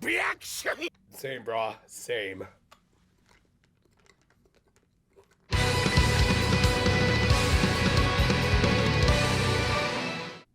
Reaction! Same, brah. Same.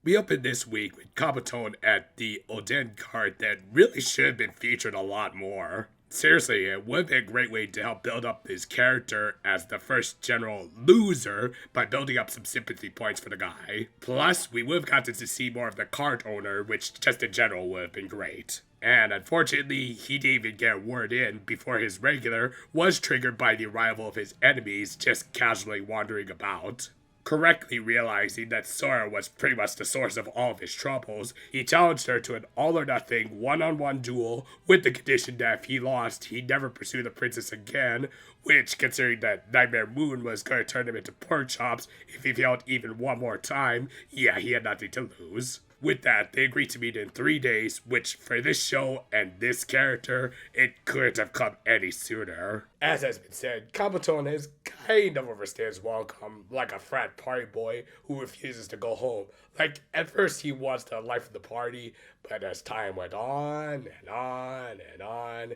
We opened this week with Kaboton at the Oden card that really should have been featured a lot more. Seriously, it would be a great way to help build up his character as the first general loser by building up some sympathy points for the guy. Plus, we would have gotten to see more of the card owner, which just in general would have been great. And unfortunately, he didn't even get a word in before his regular was triggered by the arrival of his enemies just casually wandering about. Correctly realizing that Sora was pretty much the source of all of his troubles, he challenged her to an all-or-nothing one-on-one duel with the condition that if he lost, he'd never pursue the princess again, which, considering that Nightmare Moon was going to turn him into pork chops if he failed even one more time, yeah, he had nothing to lose. With that, they agreed to meet in 3 days, which for this show and this character, it couldn't have come any sooner. As has been said, Kaboton has kind of overstayed his welcome, like a frat party boy who refuses to go home. Like, at first he wants the life of the party, but as time went on and on and on,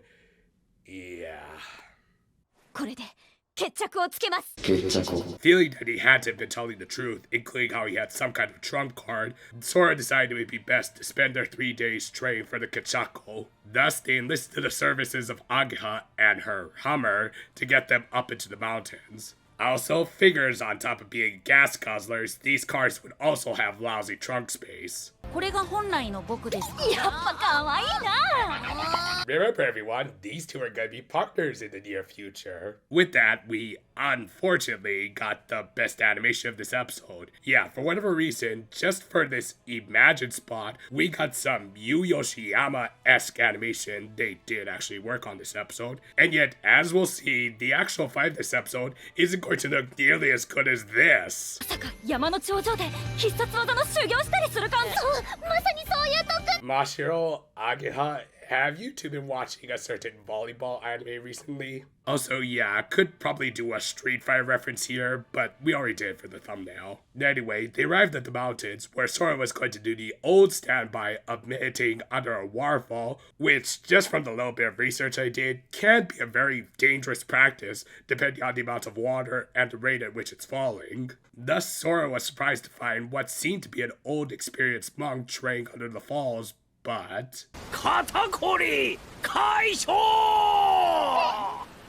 yeah. これで決着をつけます。 Feeling that he had to have been telling the truth, including how he had some kind of trump card, Sora decided it would be best to spend their 3 days training for the Kachako. Thus, they enlisted the services of Ageha and her Hummer to get them up into the mountains. Also, figures on top of being gas guzzlers, these cars would also have lousy trunk space. これが本来の僕です。やっぱ可愛いな。 Remember everyone, these two are gonna be partners in the near future. With that, we unfortunately got the best animation of this episode. Yeah, for whatever reason, just for this Imagine spot, we got some Yu Yoshiyama-esque animation. They did actually work on this episode. And yet, as we'll see, the actual fight of this episode isn't going to look nearly as good as this. まさか山の頂上で必殺技の修行したりする感じ。そう、まさにそういう特。 Mashiro, Ageha, have you two been watching a certain volleyball anime recently? Also, yeah, I could probably do a Street Fighter reference here, but we already did for the thumbnail. Anyway, they arrived at the mountains, where Sora was going to do the old standby of meditating under a waterfall, which, just from the little bit of research I did, can be a very dangerous practice, depending on the amount of water and the rate at which it's falling. Thus, Sora was surprised to find what seemed to be an old, experienced monk training under the falls, but... Katakori Kaisho!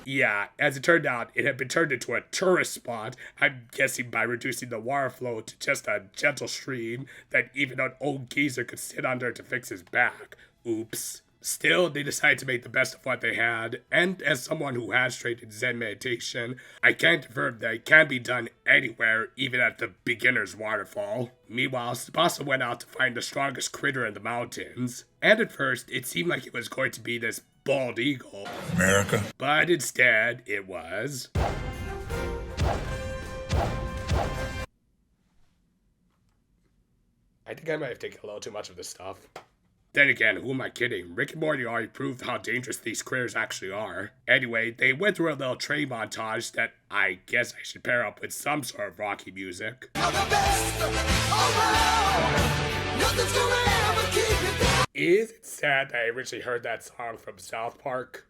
Yeah, as it turned out, it had been turned into a tourist spot, I'm guessing by reducing the water flow to just a gentle stream that even an old geezer could sit under to fix his back. Oops. Still, they decided to make the best of what they had, and as someone who has trained in Zen meditation, I can confirm that it can be done anywhere, even at the beginner's waterfall. Meanwhile, Tsubasa went out to find the strongest critter in the mountains, and at first, it seemed like it was going to be this bald eagle. America. But instead, it was... I think I might have taken a little too much of this stuff. Then again, who am I kidding? Rick and Morty already proved how dangerous these critters actually are. Anyway, they went through a little train montage that I guess I should pair up with some sort of Rocky music. Is it sad that I originally heard that song from South Park?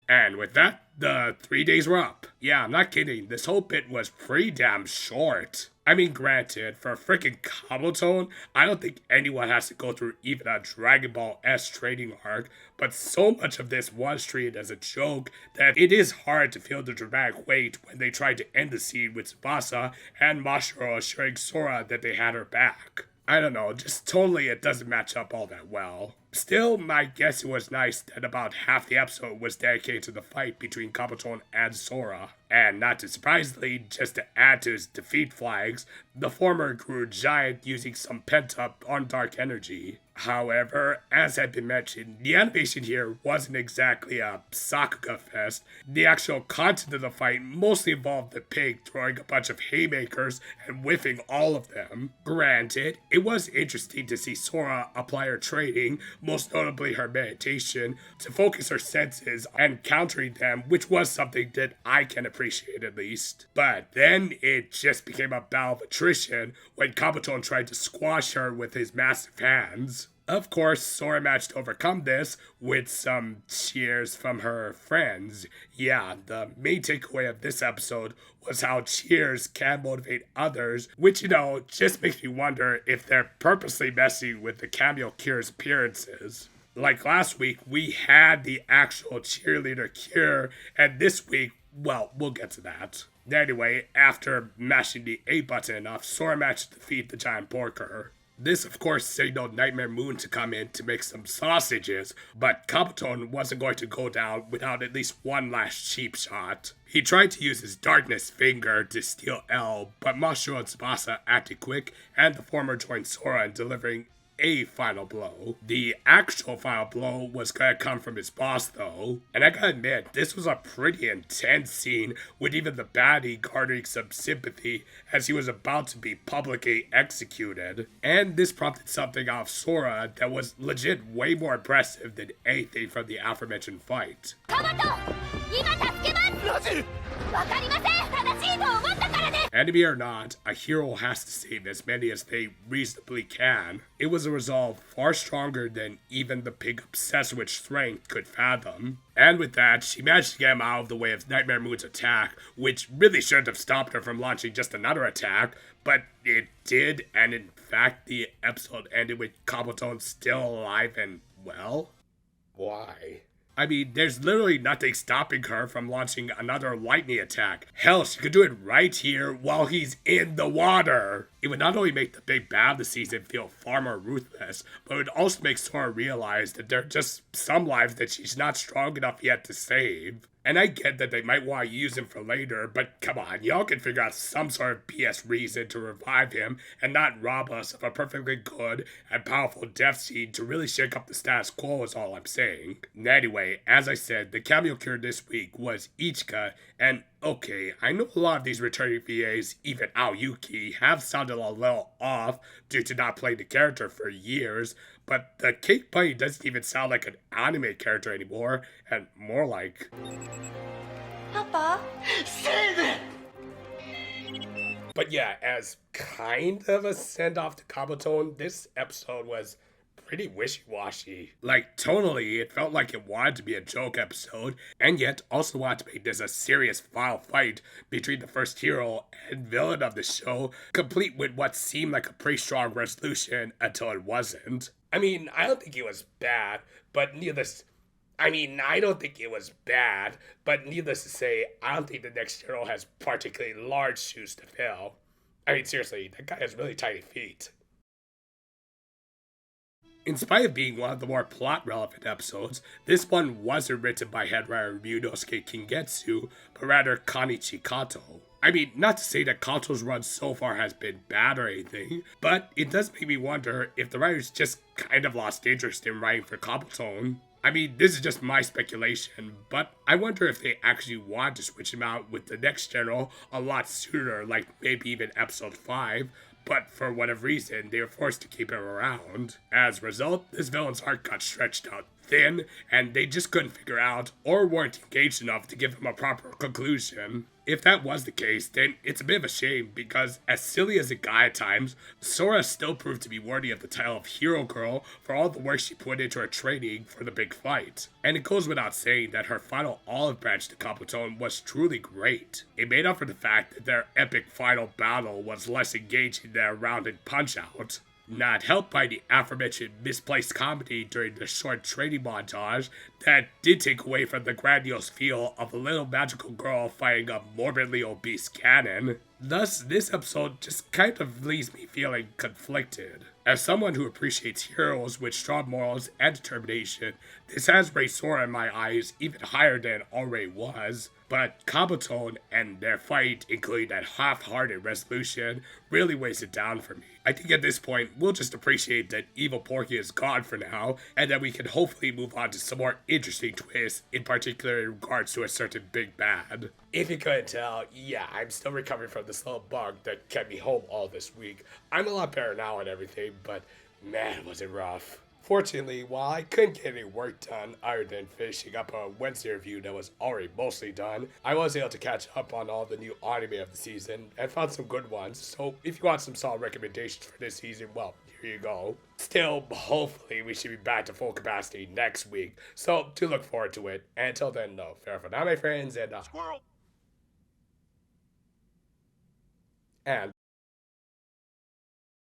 And with that, the 3 days were up. Yeah, I'm not kidding, this whole bit was pretty damn short. I mean, granted, for a freaking Kaboton, I don't think anyone has to go through even a Dragon Ball S training arc, but so much of this was treated as a joke that it is hard to feel the dramatic weight when they tried to end the scene with Tsubasa and Mashiro assuring Sora that they had her back. I don't know, just totally it doesn't match up all that well. Still, I guess it was nice that about half the episode was dedicated to the fight between Kaboton and Sora. And not too surprisingly, just to add to his defeat flags, the former grew giant using some pent-up Undark energy. However, as had been mentioned, the animation here wasn't exactly a Sakuga fest. The actual content of the fight mostly involved the pig throwing a bunch of haymakers and whiffing all of them. Granted, it was interesting to see Sora apply her training, most notably her meditation, to focus her senses and countering them, which was something that I can appreciate at least. But then it just became a battle of attrition when Kaboton tried to squash her with his massive hands. Of course, Sora managed to overcome this with some cheers from her friends. Yeah, the main takeaway of this episode was how cheers can motivate others, which, just makes me wonder if they're purposely messing with the cameo cure's appearances. Like last week, we had the actual cheerleader cure, and this week, well, we'll get to that. Anyway, after mashing the A button enough, Sora managed to defeat the giant porker. This, of course, signaled Nightmare Moon to come in to make some sausages, but Kaboton wasn't going to go down without at least one last cheap shot. He tried to use his Darkness Finger to steal L, but Masho and Tsubasa acted quick, and the former joined Sora in delivering a final blow. The actual final blow was gonna come from his boss though, and I gotta admit, this was a pretty intense scene with even the baddie garnering some sympathy as he was about to be publicly executed. And this prompted something out of Sora that was legit way more impressive than anything from the aforementioned fight. Enemy or not, a hero has to save as many as they reasonably can. It was a resolve far stronger than even the pig obsessed with strength could fathom. And with that, she managed to get him out of the way of Nightmare Moon's attack, which really shouldn't have stopped her from launching just another attack, but it did, and in fact, the episode ended with Kaboton still alive and well. Why? I mean, there's literally nothing stopping her from launching another lightning attack. Hell, she could do it right here while he's in the water. It would not only make the big bad of the season feel far more ruthless, but it would also make Sora realize that there are just some lives that she's not strong enough yet to save. And I get that they might want to use him for later, but come on, y'all can figure out some sort of BS reason to revive him and not rob us of a perfectly good and powerful death scene to really shake up the status quo is all I'm saying. Anyway, as I said, the cameo cure this week was Ichika, and okay, I know a lot of these returning VAs, even Aoyuki, have sounded a little off due to not playing the character for years, but the Cake Bunny doesn't even sound like an anime character anymore, and more like... Papa? Save it! But yeah, as kind of a send-off to Kaboton, this episode was pretty wishy-washy. Like, tonally, it felt like it wanted to be a joke episode, and yet also wanted to make this a serious final fight between the first hero and villain of the show, complete with what seemed like a pretty strong resolution until it wasn't. I mean, I don't think it was bad, but needless... I don't think it was bad, but needless to say, I don't think the next hero has particularly large shoes to fill. I mean, seriously, that guy has really tiny feet. In spite of being one of the more plot-relevant episodes, this one wasn't written by head writer Ryunosuke Kingetsu, but rather Kanichi Kato. I mean, not to say that Kato's run so far has been bad or anything, but it does make me wonder if the writers just kind of lost interest in writing for Kaboton. I mean, this is just my speculation, but I wonder if they actually want to switch him out with the next general a lot sooner, like maybe even episode 5, but for whatever reason, they were forced to keep him around. As a result, this villain's arc got stretched out thin, and they just couldn't figure out or weren't engaged enough to give him a proper conclusion. If that was the case, then it's a bit of a shame, because as silly as a guy at times, Sora still proved to be worthy of the title of Hero Girl for all the work she put into her training for the big fight. And it goes without saying that her final olive branch to Kaboton was truly great. It made up for the fact that their epic final battle was less engaging than a rounded punch-out. Not helped by the aforementioned misplaced comedy during the short training montage that did take away from the grandiose feel of a little magical girl fighting a morbidly obese cannon. Thus, this episode just kind of leaves me feeling conflicted. As someone who appreciates heroes with strong morals and determination, this has raised Sora in my eyes even higher than it already was. But Kaboton and their fight, including that half-hearted resolution, really weighs it down for me. I think at this point, we'll just appreciate that Evil Porky is gone for now, and that we can hopefully move on to some more interesting twists, in particular in regards to a certain big bad. If you couldn't tell, yeah, I'm still recovering from this little bug that kept me home all this week. I'm a lot better now and everything, but man, was it rough. Fortunately, while I couldn't get any work done other than finishing up a Wednesday review that was already mostly done, I was able to catch up on all the new anime of the season and found some good ones. So if you want some solid recommendations for this season, well, here you go. Still, hopefully we should be back to full capacity next week, so do look forward to it. And until then, no, fair for now, my friends, and Squirrel. and